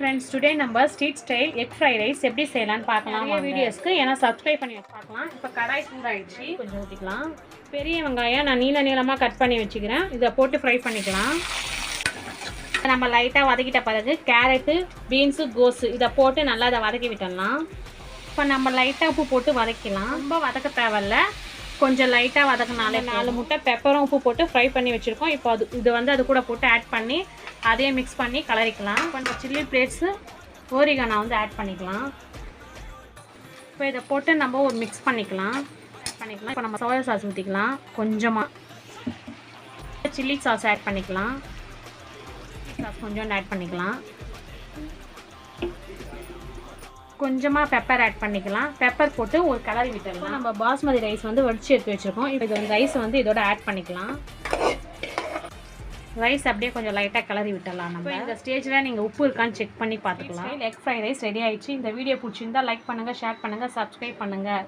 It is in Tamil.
ஃப்ரெண்ட்ஸ், டுடே நம்ம street style egg fried rice எப்படி செய்யலாம்னு பார்க்கலாம். நிறைய வீடியோஸ்க்கு ஏன்னா சப்ஸ்கிரைப் பண்ணி பார்க்கலாம். இப்போ கடாய் சூடாயிடுச்சு, கொஞ்சம் ஊற்றிக்கலாம். பெரிய வெங்காயம் நான் நீளமாக கட் பண்ணி வச்சுக்கிறேன். இதை போட்டு ஃப்ரை பண்ணிக்கலாம். நம்ம லைட்டாக வதக்கிட்ட பிறகு கேரட்டு, பீன்ஸு, கோஸு இதை போட்டு நல்லா அதை வதக்கி விட்டுடலாம். இப்போ நம்ம லைட்டாக உப்பு போட்டு வதக்கலாம். ரொம்ப வதக்க தேவையில்ல, கொஞ்சம் லைட்டாக வதக்கினாலே 4 முட்டை பெப்பரும் உப்பு போட்டு ஃப்ரை பண்ணி வச்சுருக்கோம். இப்போ அது கூட போட்டு ஆட் பண்ணி அதையே மிக்ஸ் பண்ணி கலரிக்கலாம். கொஞ்சம் சில்லி ஃப்ளேக்ஸு, ஓரிகானோ ஆட் பண்ணிக்கலாம். இப்போ இதை போட்டு நம்ம ஒரு மிக்ஸ் பண்ணிக்கலாம். இப்போ நம்ம சோயா சாஸ் ஊற்றிக்கலாம். கொஞ்சமாக சில்லி சாஸ் ஆட் பண்ணிக்கலாம். சாஸ் கொஞ்சம் ஆட் பண்ணிக்கலாம். கொஞ்சமாக பெப்பர் ஆட் பண்ணிக்கலாம். பெப்பர் போட்டு ஒரு கலரி விட்டுடலாம். நம்ம பாஸ்மதி ரைஸ் வடித்து எடுத்து வச்சுருக்கோம். இப்போ இது ரைஸ் இதோட ஆட் பண்ணிக்கலாம். ரைஸ் அப்படியே கொஞ்சம் லைட்டாக கலரி விட்டுடலாம். நம்ம இந்த ஸ்டேஜில் நீங்கள் உப்பு இருக்கான்னு செக் பண்ணி பார்த்துக்கலாம். எக் ஃப்ரைட் ரைஸ் ரெடி ஆயிடுச்சு. இந்த வீடியோ பிடிச்சிருந்தா லைக் பண்ணுங்கள், ஷேர் பண்ணுங்கள், சப்ஸ்கிரைப் பண்ணுங்கள்.